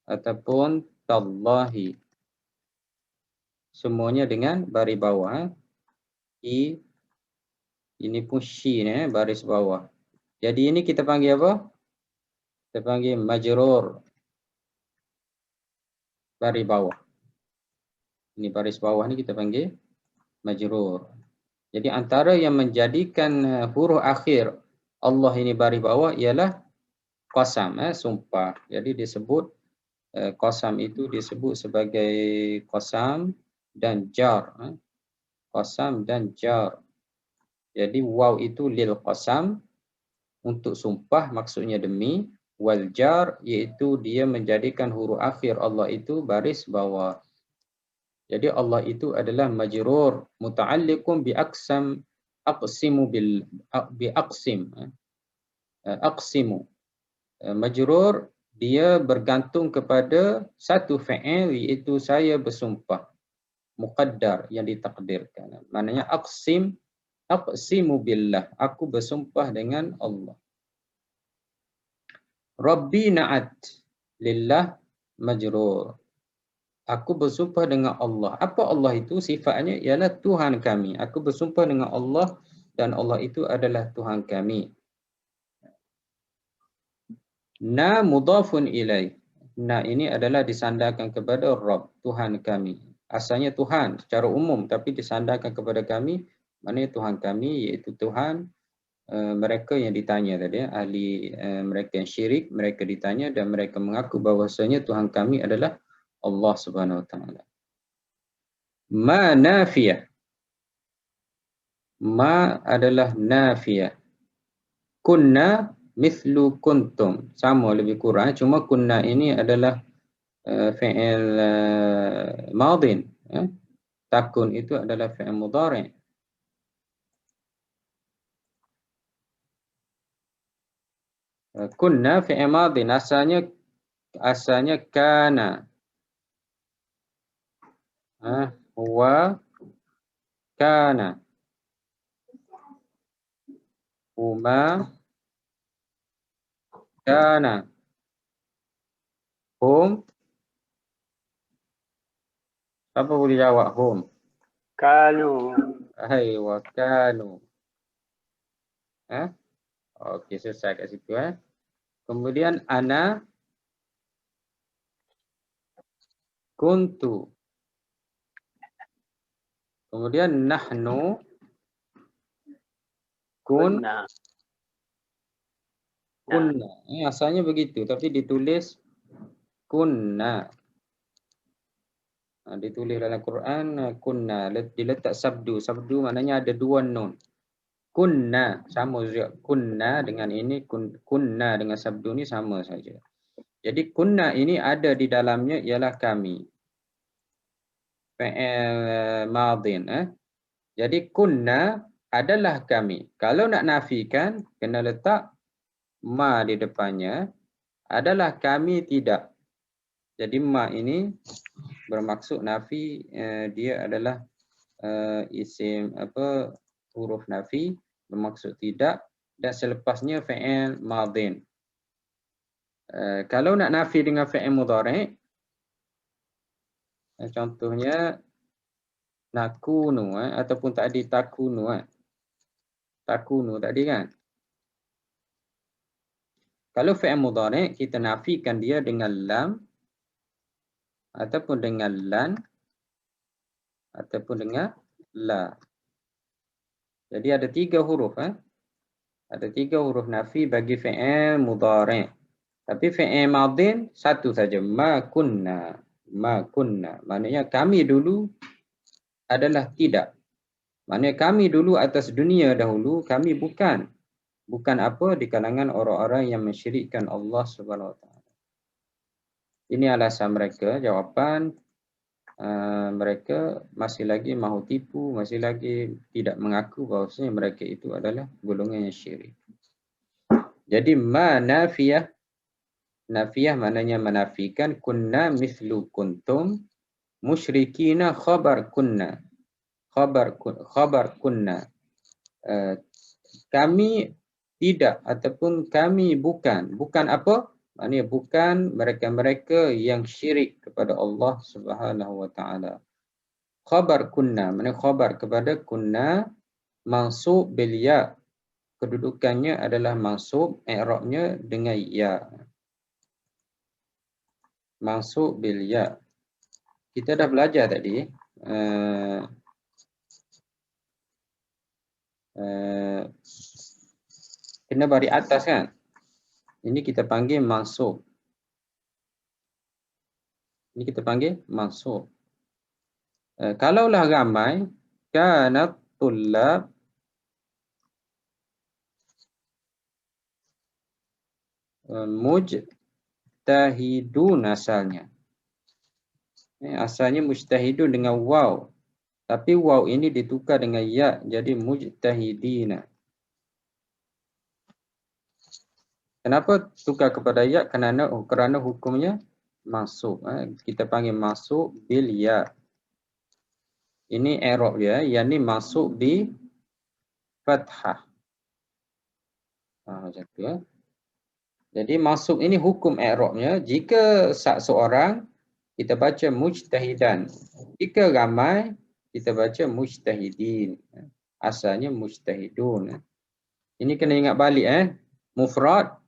ataupun tallahi. Semuanya dengan baris bawah. Ini pun shin baris bawah. Jadi ini kita panggil apa? Kita panggil majrur. Baris bawah. Ini baris bawah ni kita panggil majrur. Jadi antara yang menjadikan huruf akhir Allah ini baris bawah ialah qasam, sumpah. Jadi disebut qasam itu disebut sebagai qasam dan jar. Qasam dan jar. Jadi waw itu lil qasam untuk sumpah maksudnya demi, wal jar iaitu dia menjadikan huruf akhir Allah itu baris bawah. Jadi Allah itu adalah majrur muta'alliqun bi aqsam aqsimu bi aqsim. Aqsimu. Majrur dia bergantung kepada satu fi'il iaitu saya bersumpah. Muqaddar yang ditakdirkan. Maknanya aqsimu billah. Aku bersumpah dengan Allah. Rabbi na'at lillah majrur. Aku bersumpah dengan Allah. Apa Allah itu? Sifatnya ialah Tuhan kami. Aku bersumpah dengan Allah dan Allah itu adalah Tuhan kami. Na mudhafun ilaih. Na ini adalah disandarkan kepada Rabb, Tuhan kami. Asalnya Tuhan secara umum tapi disandarkan kepada kami. Maknanya Tuhan kami iaitu Tuhan mereka yang ditanya tadi. Ahli mereka yang syirik, mereka ditanya dan mereka mengaku bahawasanya Tuhan kami adalah Allah Subhanahu Wa Taala. Ma nafiyah. Ma adalah nafiyah. Kunna mithlu kuntum. Sama lebih kurang. Cuma kunna ini adalah fi'il madin. Takun itu adalah fi'il mudhari'. Kunna fi'il madin. Asalnya kana. Huwa kana. Huma kana. Hum. Siapa boleh jawab hum? Kanu. Aywa kanu. Okey, selesai kat situ. Kemudian ana kuntu. Kemudian nahnu Kunna. kunna. Asalnya begitu, tapi ditulis kunna. Ditulis dalam Quran kunna, diletak sabdu. Sabdu maknanya ada dua nun. Kunna sama juga. Kunna dengan ini, kunna dengan sabdu ni sama saja. Jadi kunna ini ada di dalamnya ialah kami. Fi'il madin. Jadi kunna adalah kami. Kalau nak nafikan, kena letak ma di depannya. Adalah kami tidak. Jadi ma ini bermaksud nafi, dia adalah isim huruf nafi bermaksud tidak, dan selepasnya fi'il madin. Kalau nak nafi dengan fi'il mudhari', contohnya nakunu ataupun tadi takunu. Takunu tadi kan. Kalau fi'il mudhari' kita nafikan dia dengan lam ataupun dengan lan ataupun dengan la. Jadi ada 3 huruf. Ada 3 huruf nafi bagi fi'il mudhari'. Tapi fi'il madin satu saja, ma kunna. Ma kunna. Maknanya kami dulu adalah tidak. Maknanya kami dulu atas dunia dahulu, kami bukan apa di kalangan orang-orang yang mensyirikkan Allah Subhanahu Wa Taala. Ini alasan mereka, jawapan mereka masih lagi mahu tipu, masih lagi tidak mengaku bahawasanya mereka itu adalah golongan yang syirik. Jadi ma nafiyah, nafiyah maknanya menafikan, kunna mithlu kuntum, musyrikina khabar kunna. Khabar kunna. Kami tidak ataupun kami bukan. Bukan apa? Maknanya bukan mereka-mereka yang syirik kepada Allah Subhanahu Wa Taala. Khabar kunna, maknanya khabar kepada kunna mansub bil ya. Kedudukannya adalah mansub, i'rabnya dengan ya. Mansub bil ya. Kita dah belajar tadi kena bari atas kan. Ini kita panggil mansub. Ini kita panggil mansub. Kalaulah ramai, kanat tullab mujtahidun asalnya. Asalnya mujtahidun dengan waw. Tapi waw ini ditukar dengan ya, jadi mujtahidina. Kenapa tukar kepada ya? Kerana hukumnya mansub. Kita panggil mansub bil ya. Ini i'rab dia, yang ni mansub di fathah. Macam tu ya. Jadi mansub ini hukum i'rabnya, jika seorang kita baca mujtahidan. Jika ramai kita baca mujtahidin. Asalnya mujtahidun. Ini kena ingat balik mufrad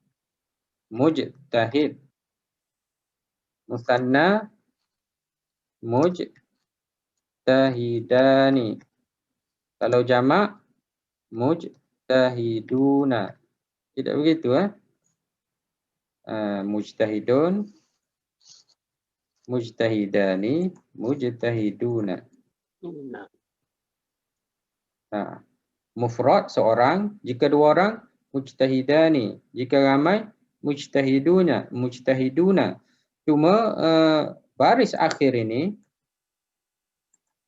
mujtahid. Musanna mujtahidani. Kalau jamak mujtahiduna. Tidak begitu mujtahidun, mujtahidani, mujtahiduna. Mufrad seorang, jika 2 orang mujtahidani, jika ramai mujtahiduna, mujtahiduna. Cuma baris akhir ini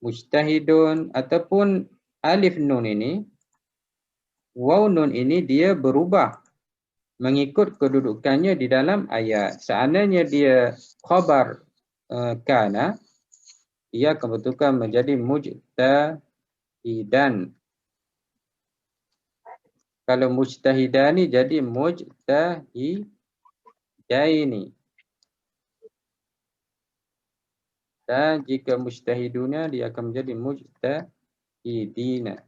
mujtahidun ataupun alif nun ini, waw nun ini dia berubah mengikut kedudukannya di dalam ayat. Seandainya dia khabar kana, ia kebetulan menjadi mujtahidan. Kalau mujtahidani jadi mujtahidaini. Dan jika mujtahiduna dia akan menjadi mujtahidina.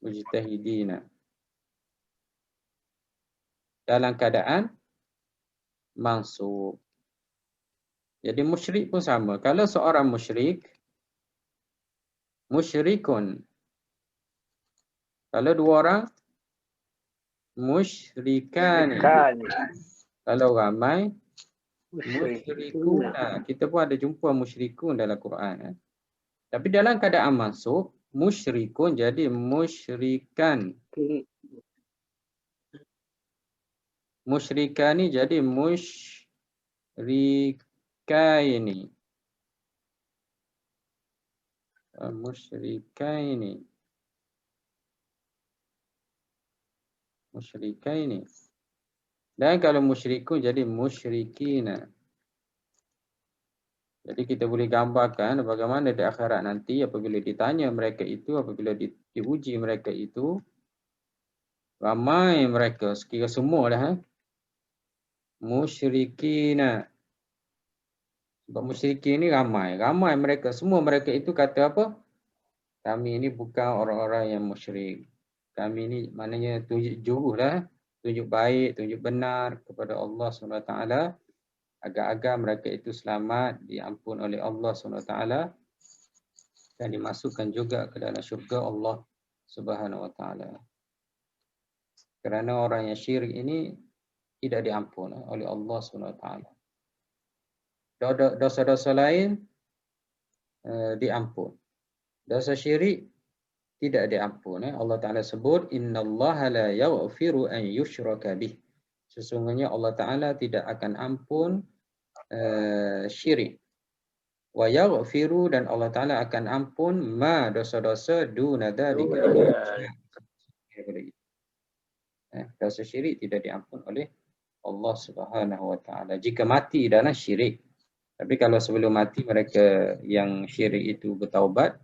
Mujtahidina. Dalam keadaan mansub. Jadi musyrik pun sama. Kalau seorang musyrik, musyrikun. Kalau dua orang, musyrikan. Kan. Kalau ramai, Musyrikuna. musyrikuna. Kita pun ada jumpa musyrikun dalam Quran. Tapi dalam keadaan masuk, musyrikun jadi musyrikan. Musyrikani jadi musyrikaini. Musyrikaini. Musyrikaini. Dan kalau musyrikun jadi musyrikina. Jadi kita boleh gambarkan bagaimana di akhirat nanti apabila ditanya mereka itu, apabila diuji mereka itu, ramai mereka, sekira semua dah. Musyrikina. Sebab musyrikin ni ramai. Ramai mereka. Semua mereka itu kata apa? Kami ini bukan orang-orang yang musyrik. Kami ini maknanya tunjuk juruh lah. Tunjuk baik, tunjuk benar kepada Allah SWT. Agar-agar mereka itu selamat, diampun oleh Allah SWT. Dan dimasukkan juga ke dalam syurga Allah SWT. Kerana orang yang syirik ini tidak diampun oleh Allah SWT. Dosa-dosa lain diampun. Dosa syirik tidak diampun. Allah Ta'ala sebut, innallaha la yaghfiru an yushraka bih. Sesungguhnya Allah Ta'ala tidak akan ampun syirik. Wa yaghfiru, dan Allah Ta'ala akan ampun ma dosa-dosa duna dzalika. Dosa syirik tidak diampun oleh Allah Subhanahu Wa Ta'ala. Jika mati dalam syirik. Tapi kalau sebelum mati mereka yang syirik itu bertaubat,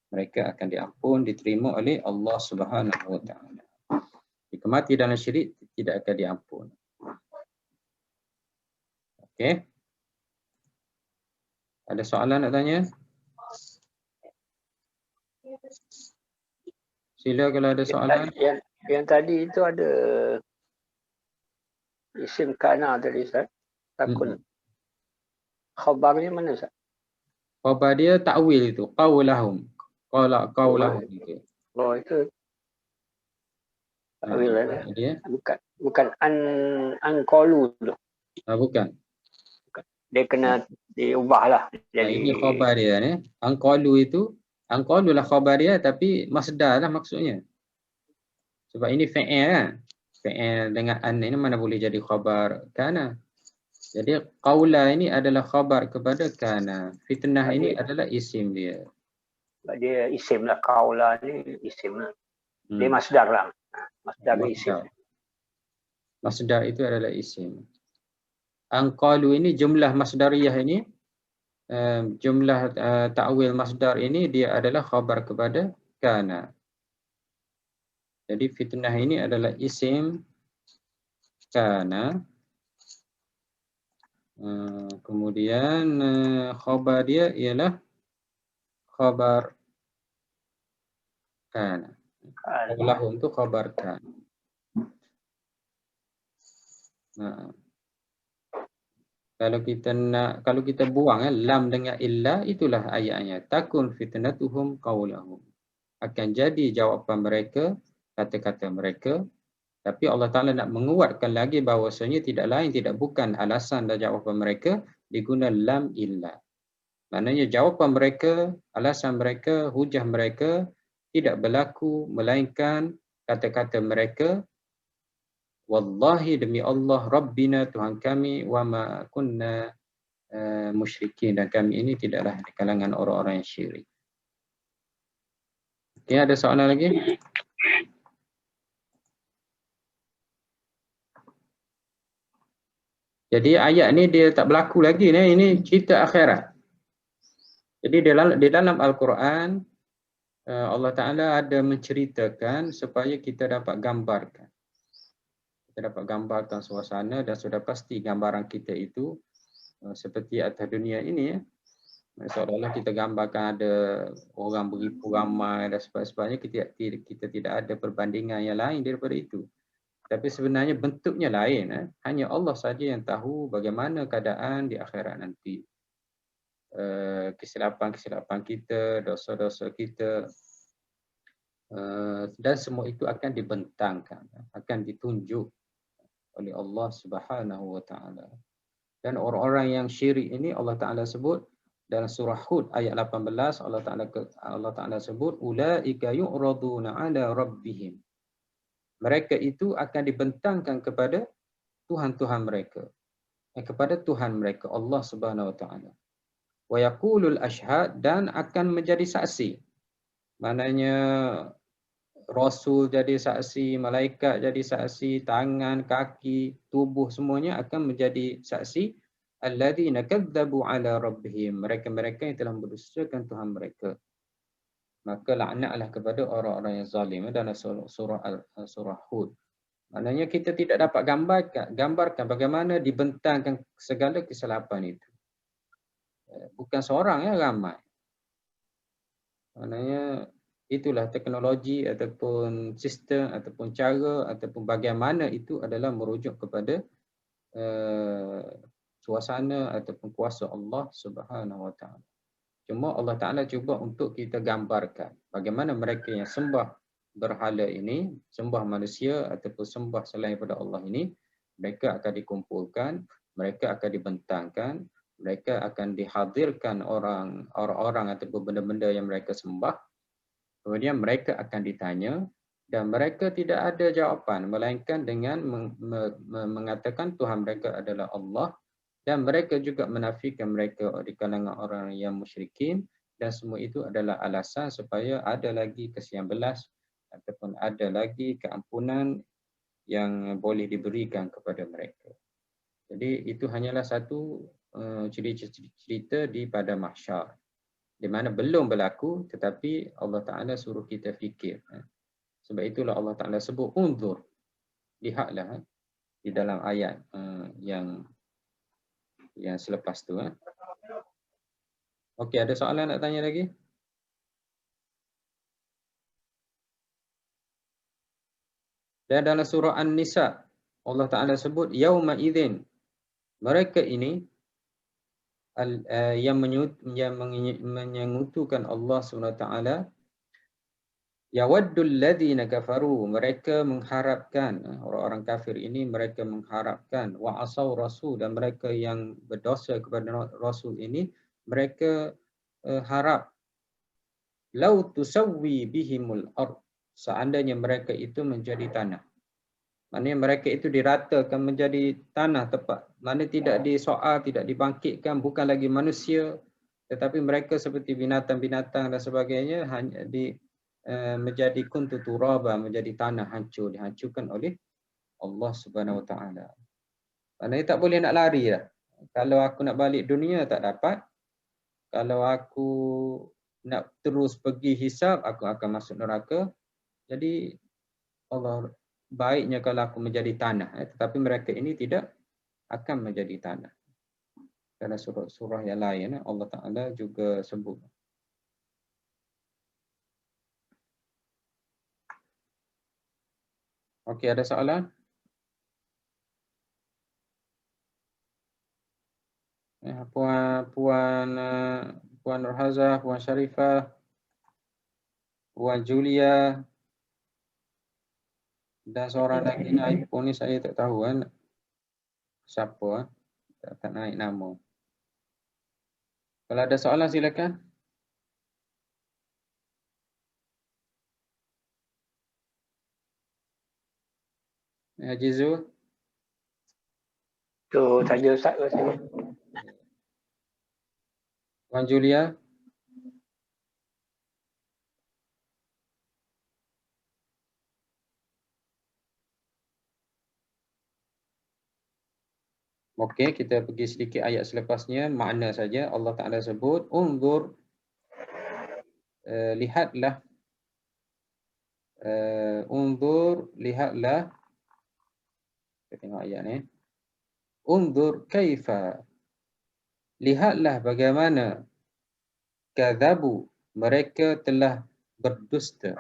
mereka akan diampun, diterima oleh Allah Subhanahu Wa Ta'ala. Jika mati dalam syirik, tidak akan diampun. Okey. Ada soalan nak tanya? Sila kalau ada soalan. Yang tadi itu ada isim kana tadi, Ustaz. Takun. Khabarnya mana, Ustaz? Khabar dia ta'wil itu. Qawlahum. Qawlahum itu. Oh, itu ta'wil dia. Bukan an-qalu tu. Bukan. Dia kena diubahlah. Jadi ini khabar dia ni. Anqalu itu, anqalu lah khabar dia, tapi masdar lah maksudnya. Sebab ini fi'il kan. Fi'il dengan an ini mana boleh jadi khabar kana. Jadi qaula ini adalah khabar kepada kana. Fitnah ini adalah isim dia. Dia isim lah. Qaula ni isim lah. Dia masdar lah. Masdar isim. Masdar itu adalah isim. Anqalu ini jumlah masdariyah ini, jumlah ta'wil masdar ini dia adalah khabar kepada kana. Jadi fitnah ini adalah isim kana. Kemudian khabar dia ialah khabar kana. Lahum tu khabar kana. Kalau kita buang lam dengan illa, itulah ayatnya. Takun fitnatuhum qaulahum. Akan jadi jawapan mereka, kata-kata mereka. Tapi Allah Ta'ala nak menguatkan lagi bahawasanya tidak lain, tidak bukan alasan dan jawapan mereka diguna lam illa. Maknanya jawapan mereka, alasan mereka, hujah mereka tidak berlaku melainkan kata-kata mereka, wallahi demi Allah, Rabbina Tuhan kami, wa ma kunna musyrikin, dan kami ini tidaklah di kalangan orang-orang yang syirik. Okey, ada soalan lagi? Jadi ayat ni dia tak berlaku lagi ni, ini cerita akhirat. Jadi di dalam Al-Quran Allah Ta'ala ada menceritakan supaya kita dapat gambarkan. Kita dapat gambarkan suasana dan sudah pasti gambaran kita itu seperti atas dunia ini ya. Seolah-olah kita gambarkan ada orang beribu ramai dan sebagainya, kita tidak ada perbandingan yang lain daripada itu. Tapi sebenarnya bentuknya lain. Hanya Allah saja yang tahu bagaimana keadaan di akhirat nanti. kesilapan-kesilapan kita, dosa-dosa kita, dan semua itu akan dibentangkan, akan ditunjuk oleh Allah Subhanahu wa taala. Dan orang-orang yang syirik ini Allah Taala sebut dalam surah Hud ayat 18, Allah Taala sebut ulaika yu'raduna 'ala rabbihim. Mereka itu akan dibentangkan kepada Tuhan-Tuhan mereka. Kepada Tuhan mereka Allah Subhanahu wa taala. Wa yaqulul ashhad, dan akan menjadi saksi. Maknanya Rasul jadi saksi, malaikat jadi saksi, tangan, kaki, tubuh semuanya akan menjadi saksi. Alladzina kadzabu ala rabbihim, mereka-mereka yang telah mendustakan Tuhan mereka. Maka laknatlah kepada orang-orang yang zalim dalam surah Hud. Maknanya kita tidak dapat gambarkan bagaimana dibentangkan segala kesilapan itu. Bukan seorang, ya, ramai. Maknanya itulah teknologi ataupun sistem ataupun cara ataupun bagaimana itu adalah merujuk kepada suasana ataupun kuasa Allah Subhanahu wa taala. Cuma Allah Taala cuba untuk kita gambarkan bagaimana mereka yang sembah berhala ini, sembah manusia ataupun sembah selain daripada Allah ini, mereka akan dikumpulkan, mereka akan dibentangkan, mereka akan dihadirkan orang-orang ataupun benda-benda yang mereka sembah. Kemudian mereka akan ditanya dan mereka tidak ada jawapan melainkan dengan mengatakan Tuhan mereka adalah Allah, dan mereka juga menafikan mereka di kalangan orang yang musyrikin, dan semua itu adalah alasan supaya ada lagi kasihan belas ataupun ada lagi keampunan yang boleh diberikan kepada mereka. Jadi itu hanyalah satu cerita di pada mahsyar, di mana belum berlaku tetapi Allah Ta'ala suruh kita fikir. Sebab itulah Allah Ta'ala sebut unzur, lihatlah di dalam ayat yang selepas tu. Okey, ada soalan nak tanya lagi? Dan dalam surah An-Nisa Allah Ta'ala sebut yauma idzin, mereka ini yang menyengutukan Allah SWT, yawaddul ladzina kafaru, mereka mengharapkan, orang-orang kafir ini mereka mengharapkan, wa asaw rasul, dan mereka yang berdosa kepada Rasul ini mereka harap, lau tusawwi bihimul ard, seandainya mereka itu menjadi tanah. Maknanya mereka itu diratakan menjadi tanah tepat. Maknanya tidak disoal, tidak dibangkitkan, bukan lagi manusia, tetapi mereka seperti binatang-binatang dan sebagainya, hanya menjadi kuntu turaba, menjadi tanah hancur, dihancurkan oleh Allah Subhanahu Wa Taala. Maknanya tak boleh nak lari dah. Kalau aku nak balik dunia tak dapat. Kalau aku nak terus pergi hisab, aku akan masuk neraka. Jadi Allah, baiknya kalau aku menjadi tanah, tetapi mereka ini tidak akan menjadi tanah. Dalam surah-surah yang lain Allah Ta'ala juga sebut. Okey, ada soalan? Puan Nurhazah, Puan Sharifah, Puan Julia, dan seorang lagi naik pun ni saya tak tahu kan siapa, tak naik nama. Kalau ada soalan silakan. Haji Zul. Tu saja Ustaz rasanya. Puan Julia. Okey, kita pergi sedikit ayat selepasnya, makna saja. Allah Ta'ala sebut, unzur, lihatlah, unzur, lihatlah. Kita tengok ayat ni. Unzur kaifa, lihatlah bagaimana kadzabu, mereka telah berdusta.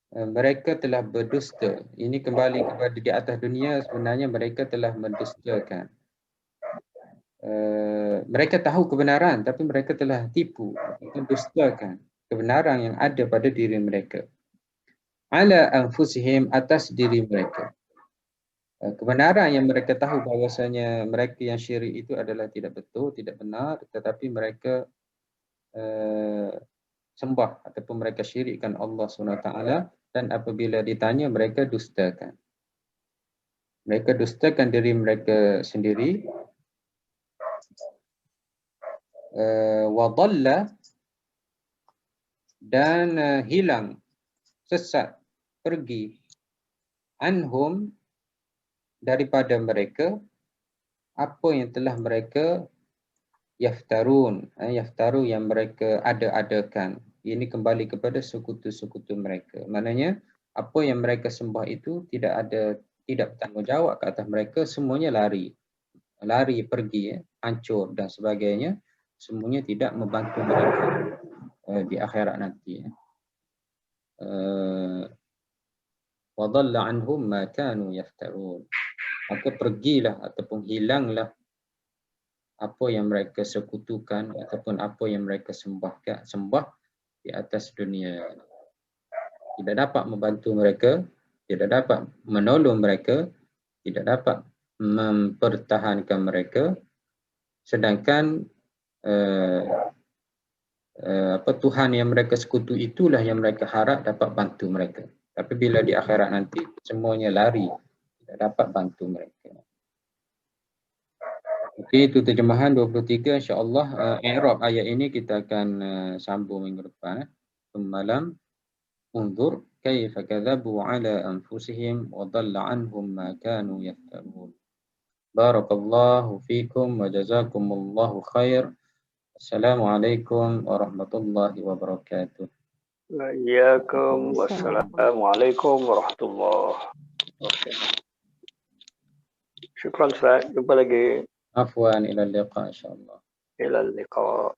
Mereka telah berdusta. Ini kembali kepada di atas dunia, sebenarnya mereka telah mendustakan. mereka tahu kebenaran tapi mereka telah tipu atau dustakan kebenaran yang ada pada diri mereka. Ala anfusihim, atas diri mereka. Kebenaran yang mereka tahu bahawasanya mereka yang syirik itu adalah tidak betul, tidak benar, tetapi mereka sembah ataupun mereka syirikkan Allah SWT, dan apabila ditanya mereka dustakan. Mereka dustakan diri mereka sendiri. Wadalla, dan hilang, sesat, pergi, anhum, daripada mereka, apa yang telah mereka yaftarun, yaftaru yang mereka ada-adakan. Ini kembali kepada sekutu-sekutu mereka. Maknanya apa yang mereka sembah itu tidak bertanggungjawab ke atas mereka, semuanya lari pergi, hancur dan sebagainya. Semuanya tidak membantu mereka di akhirat nanti. Wa dhalla anhum ma kanu yaftarun. Maka pergilah ataupun hilanglah apa yang mereka sekutukan ataupun apa yang mereka sembah di atas dunia. Tidak dapat membantu mereka, tidak dapat menolong mereka, tidak dapat mempertahankan mereka, sedangkan Tuhan yang mereka sekutu itulah yang mereka harap dapat bantu mereka. Tapi bila di akhirat nanti semuanya lari, tidak dapat bantu mereka. Okey, itu terjemahan 23. InsyaAllah i'rab ayat ini kita akan sambung minggu depan. Semalam unzur kaifa kadzabu ala anfusihim wa dhalla anhum ma kanu yaftarun. Barakallahu fikum wa jazakumullahu khair. Assalamualaikum warahmatullahi wabarakatuh. Waalaikumsalam. Wassalamualaikum warahmatullahi wabarakatuh. Syukran Ustaz. Jumpa lagi. Afwan, ila liqa insyaAllah. Ila liqa.